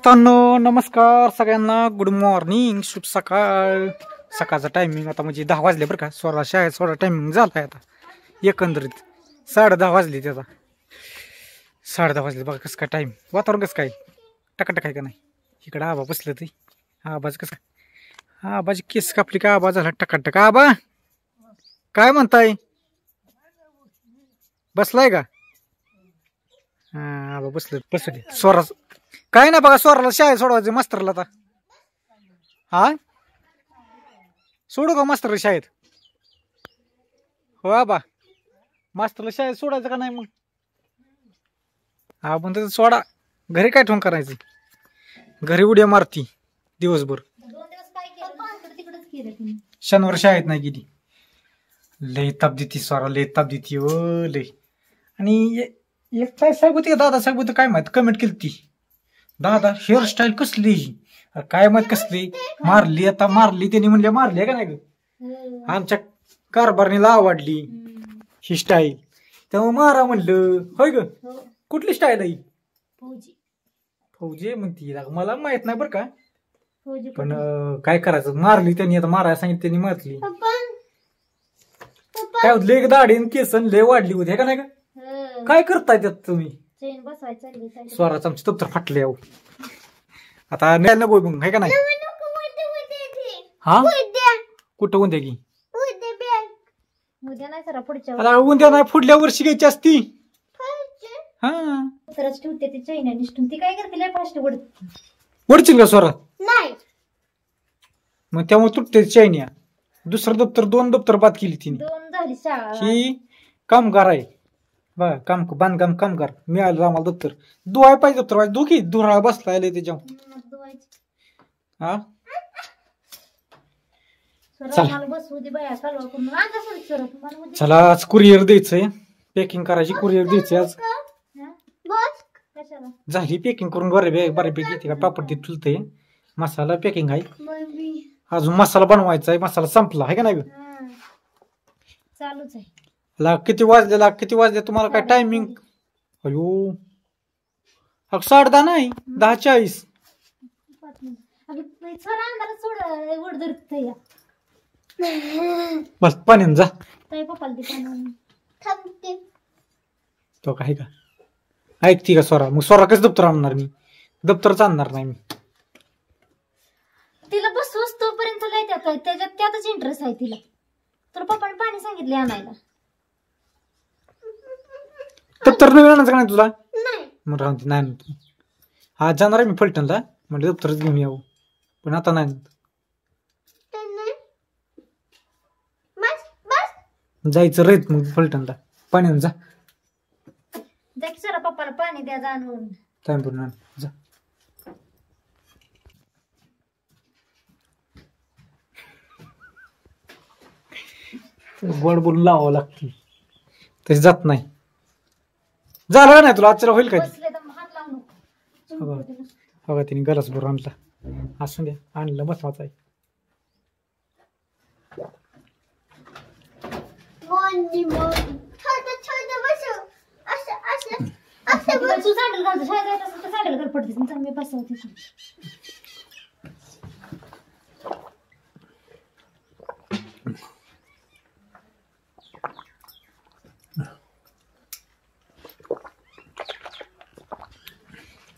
मित्रांनो नमस्कार सगळ्यांना, गुड मॉर्निंग, शुभ सकाळ. सकाळचा टायमिंग आता म्हणजे 10 वाजले बरं का. स्वरा शाळेत सोडा टायमिंग झालाय आता एकंदरीत 10:30 वाजले. त्याचा 10:30 वाजले बघा. कसं काय टाईम, वातावरण कसं काय टकाटक आहे का नाही. इकडं आबा बसलं ते आबाज कसं काय, आबाची केस कापली का आबा झाला टकाटक. आबा काय म्हणताय, बसलाय का? हा आबा बसले स्वरा. काय नाही बघा, स्वराला शाळेत सोडवायचं मास्तरला आता. हा सोडू का मास्तरला शाळेत? हो आबा, मास्तरला शाळेत सोडायचं का नाही मग? हा पण त्याचं सोडा, घरी काय ठेवून करायचं? घरी उड्या मारती दिवसभर. शनिवार शाळेत नाही गेली. लय ताप देती स्वरा, लय ताप देती ओ लय. आणि एक काय साहेब होती का, दादा साहेब होते काय माहित, कमेंट केली ती, दादा हेअरस्टाईल कसली, काय माहित कसली मारली. आता मारली त्यांनी, म्हणले मारली का नाही ग, आमच्या कारभारणीला आवडली ही स्टाईल, तेव्हा मारा म्हणलं. होय ग, कुठली स्टाईल आहे? फौजी म्हणती, मला माहित नाही बरं का, पण काय करायचं, मारली त्यांनी. आता मारायला सांगितलं त्यांनी, मारली. काय होत, लय दाढी केस लय वाढली होती का नाही का? काय करताय त्यात तुम्ही? स्वराच आमची दप्तर फाटले अहो. आता न्यायला नको मग आहे का नाही? हा कुठं उद्या की, आता उद्या नाही पुढल्या वर्षी घ्यायची असती. हा वडचील का स्वरा? मग त्यामुळे तुटते चैन्या. दुसरं दप्तर, 2 दप्तर बाद केली तिने. ही कामगार आहे बघा, बांधकाम कामगार. मिळालं आम्हाला दप्तर, धुवाय पाहिजे दप्तर, दुखी धुराळा बसला त्याच्यावर. हा चला आज कुरिअर द्यायचंय, पॅकिंग करायची, कुरिअर द्यायची आज. झाली पॅकिंग करून बऱ्यापैकी येते का, पापड ते ठुलतंय, मसाला पॅकिंग आहे, अजून मसाला बनवायचा आहे. मसाला संपला आहे का नाही? चालूच आहे. किती वाजले तुम्हाला काय टायमिंग? अयो 10:30 नाही, 10:40. बस पाण्यान जा. तो काय का ऐकती का स्वरा? मग स्वरा कसं दप्तर आणणार मी? दप्तरच आणणार नाही मी. तिला बसवस तोपर्यंत लय त्यातच इंटरेस्ट आहे तिला. तर पप्पाने पाणी सांगितले आणायला. दप्तर नवीन आणायचं का नाही तुला? मग राहून नाही. हा जाणार आहे मी फलटणला, म्हणजे दप्तरच घेऊन यावं, पण आता नाही. जायचं रहित मग फलटणला, पाण्यानं जा. जरा पप्पाला पाणी द्या जाणून. टाइम पूर्ण जा. गोड बोलून लावावं लागते, तशी जात नाही. झालं का नाही तुला? आजच्या होईल काय? बघा तिने गरज भरून आणला. असू द्या, आणलं महत्वाचं आहे.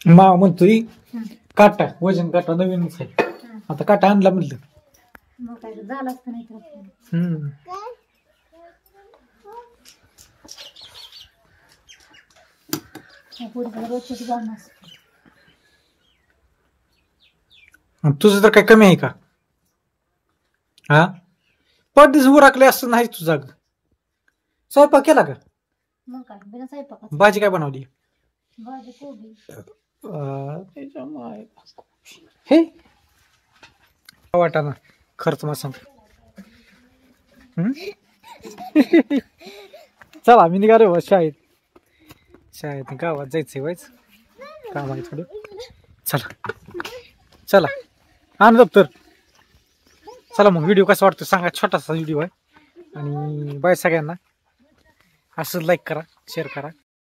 मा म्हणतोय काटा, वजन काटा नवीनच आहे, आता काटा आणला म्हणलं. तुझं तर काय कमी आहे का? हा पडदीच उराकले असं नाही तुझा. स्वयंपाक केला का? भाजी काय बनवली? हे वाटाणा खर्च मग सांग. चला मी निघालो शाळेत गावात जायचंय व्हायच काम आहे थोडं. चला आण दप्तर. चला मग, व्हिडिओ कसा वाटतो सांगा, छोटासा व्हिडिओ आहे. आणि बाय सगळ्यांना. असं लाईक करा, शेअर करा.